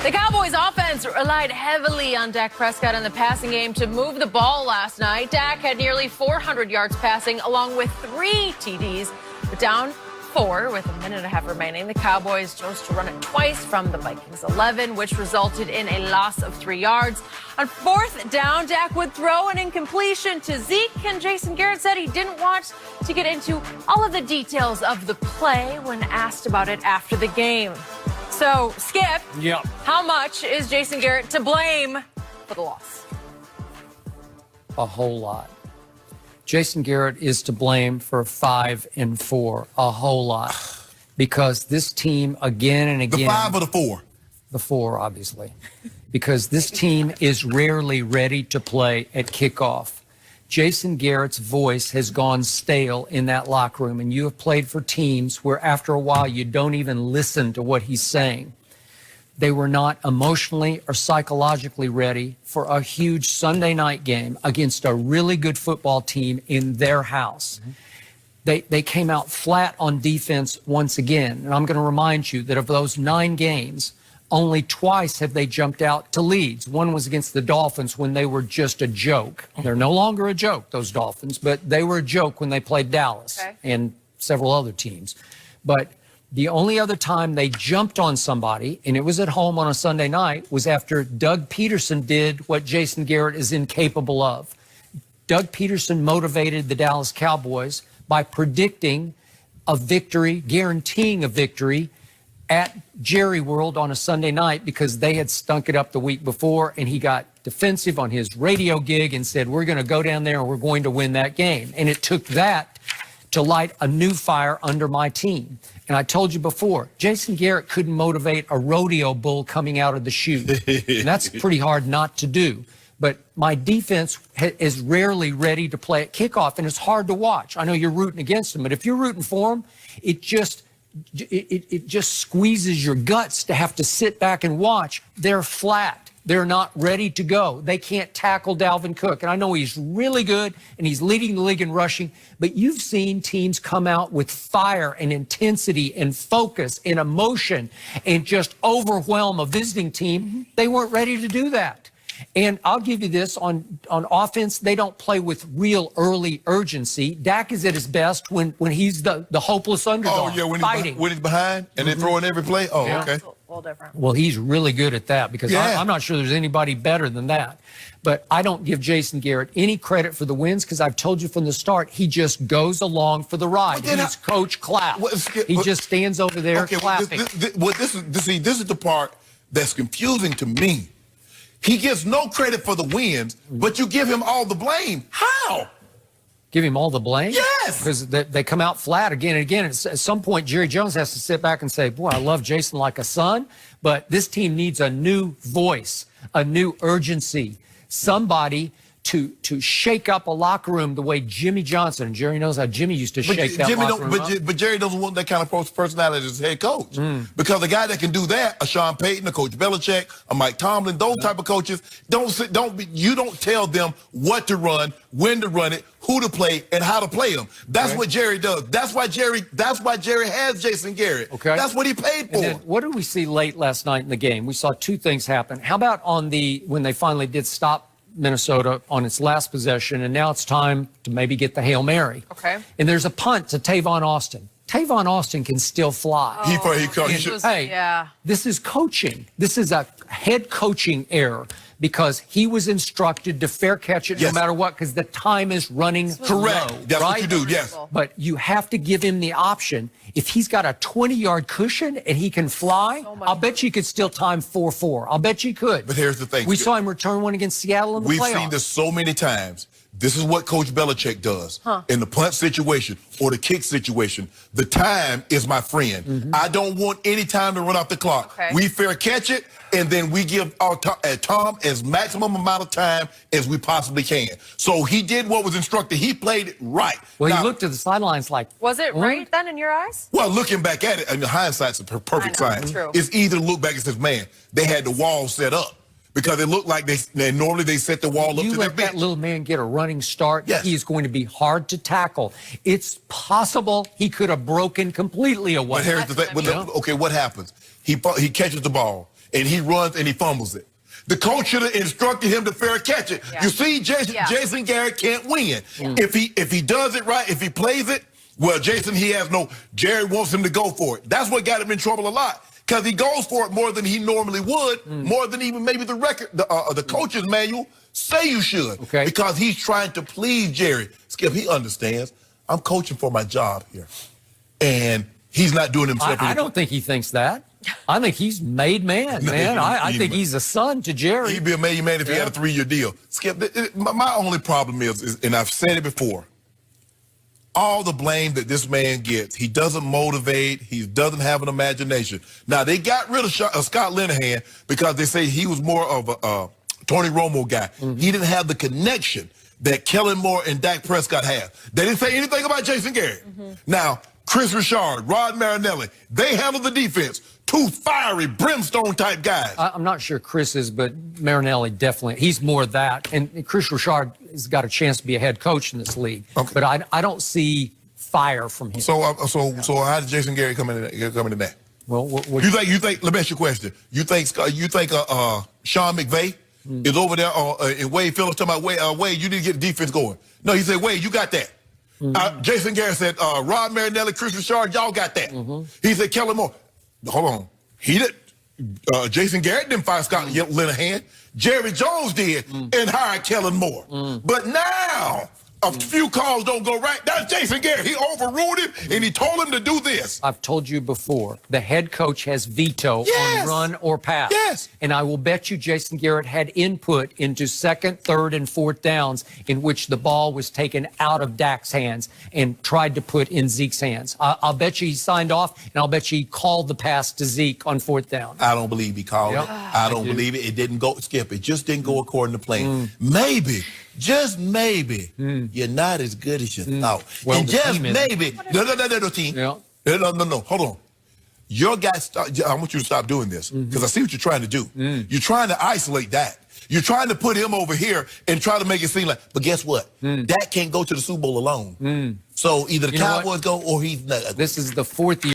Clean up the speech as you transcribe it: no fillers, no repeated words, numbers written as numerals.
The Cowboys offense relied heavily on Dak Prescott in the passing game to move the ball last night. Dak had nearly 400 yards passing along with 3 TDs, but down 4 with a minute and a half remaining. The Cowboys chose to run it twice from the Vikings 11, which resulted in a loss of 3 yards. On 4th down, Dak would throw an incompletion to Zeke, and Jason Garrett said he didn't want to get into all of the details of the play when asked about it after the game. So, Skip, how much is Jason Garrett to blame for the loss? A whole lot. Jason Garrett is to blame for 5 and 4, a whole lot, because this team again and again. The 5 or the 4? The 4, obviously, because this team is rarely ready to play at kickoff. Jason Garrett's voice has gone stale in that locker room, and you have played for teams where after a while you don't even listen to what he's saying. They were not emotionally or psychologically ready for a huge Sunday night game against a really good football team in their house. They came out flat on defense once again. And I'm going to remind you that of those 9 games, only twice have they jumped out to leads. One was against the Dolphins when they were just a joke. They're no longer a joke, those Dolphins, but they were a joke when they played Dallas and several other teams. But the only other time they jumped on somebody, and it was at home on a Sunday night, was after Doug Peterson did what Jason Garrett is incapable of. Doug Peterson motivated the Dallas Cowboys by predicting a victory, guaranteeing a victory at Jerry World on a Sunday night because they had stunk it up the week before, and he got defensive on his radio gig and said, we're going to go down there and we're going to win that game. And it took that to light a new fire under my team. And I told you before, Jason Garrett couldn't motivate a rodeo bull coming out of the chute. And that's pretty hard not to do. But my defense is rarely ready to play at kickoff, and it's hard to watch. I know you're rooting against them, but if you're rooting for them, it just squeezes your guts to have to sit back and watch. They're flat. They're not ready to go. They can't tackle Dalvin Cook. And I know he's really good and he's leading the league in rushing, but you've seen teams come out with fire and intensity and focus and emotion and just overwhelm a visiting team. They weren't ready to do that. And I'll give you this, on offense, they don't play with real early urgency. Dak is at his best when he's the hopeless underdog. Oh, yeah, when he's behind and they're throwing every play? Oh, okay. It's a little different. Well, he's really good at that because I'm not sure there's anybody better than that. But I don't give Jason Garrett any credit for the wins because I've told you from the start, he just goes along for the ride. He's Coach Clapp. He just stands over there clapping. This is the part that's confusing to me. He gets no credit for the wins, but you give him all the blame. How? Give him all the blame? Yes. Because they come out flat again and again. At some point, Jerry Jones has to sit back and say, boy, I love Jason like a son, but this team needs a new voice, a new urgency, somebody to shake up a locker room the way Jimmy Johnson, and Jerry knows how Jimmy used to shake that locker room up. But Jerry doesn't want that kind of personality as head coach. Because the guy that can do that, a Sean Payton, a Coach Belichick, a Mike Tomlin, those type of coaches, you don't tell them what to run, when to run it, who to play, and how to play them. That's what Jerry does. That's why Jerry has Jason Garrett. That's what he paid for. And then what did we see late last night in the game? We saw 2 things happen. How about when they finally did stop Minnesota on its last possession, and now it's time to maybe get the Hail Mary. And there's a punt to Tavon Austin. Tavon Austin can still fly. This is coaching. This is a head coaching error because he was instructed to fair catch it no matter what because the time is running Correct. low. That's what you do, yes. But you have to give him the option. If he's got a 20-yard cushion and he can fly, I'll bet you could still time 4-4. I'll bet you could. But here's the thing. We saw him return one against Seattle in the playoffs. We've seen this so many times. This is what Coach Belichick does. In the punt situation or the kick situation, the time is my friend. I don't want any time to run off the clock. We fair catch it, and then we give our Tom as maximum amount of time as we possibly can. So he did what was instructed. He played it right. Well, he looked at the sidelines like... Was it right then in your eyes? Well, looking back at it, I mean, hindsight's a perfect science. It's easy to look back and say, man, they had the wall set up. Because it looked like normally they set the wall up to their bench. You let that little man get a running start, he is going to be hard to tackle. It's possible he could have broken completely away. But here's the thing. Okay, what happens? He catches the ball. and he runs and he fumbles it. The coach should have instructed him to fair catch it. Yeah. You see, Jason Garrett can't win. Yeah. If he does it right, if he plays it, well, Jerry wants him to go for it. That's what got him in trouble a lot, because he goes for it more than he normally would, more than even maybe the coach's manual say you should, because he's trying to please Jerry. Skip, he understands. I'm coaching for my job here, and he's not doing himself. I don't think he thinks that. I think he's made man, man. I think he's a son to Jerry. He'd be a made man if he had a 3-year deal. Skip, my only problem is, and I've said it before, all the blame that this man gets, he doesn't motivate, he doesn't have an imagination. Now, they got rid of Scott Linehan because they say he was more of a Tony Romo guy. He didn't have the connection that Kellen Moore and Dak Prescott have. They didn't say anything about Jason Garrett. Now, Chris Richard, Rod Marinelli, they handle the defense. Two fiery, brimstone-type guys. I'm not sure Chris is, but Marinelli definitely. He's more that. And Chris Richard has got a chance to be a head coach in this league. Okay. But I don't see fire from him. So how did Jason Garrett come into that? Well, you think? Let me ask you a question. You think Sean McVay is over there, and Wade Phillips talking about Wade, you need to get the defense going? No, he said, Wade, you got that. Jason Garrett said, Rod Marinelli, Chris Richard, y'all got that. He said, Kellen Moore. Hold on. He did. Jason Garrett didn't fire Scott Linehan. Jerry Jones did, and hired Kellen Moore. But now, a few calls don't go right. That's Jason Garrett. He overruled him, and he told him to do this. I've told you before, the head coach has veto on run or pass. Yes. And I will bet you Jason Garrett had input into second, third, and fourth downs in which the ball was taken out of Dak's hands and tried to put in Zeke's hands. I'll bet you he signed off, and I'll bet you he called the pass to Zeke on fourth down. I don't believe he called it. I don't believe it. It didn't go, Skip. It just didn't go according to plan. Maybe. Just maybe you're not as good as you thought. Well, and just maybe, no, team. No, hold on. Your guy, I want you to stop doing this, because I see what you're trying to do. You're trying to isolate that. You're trying to put him over here and try to make it seem like, but guess what? That can't go to the Super Bowl alone. So either the Cowboys go or he's not. This is the fourth year.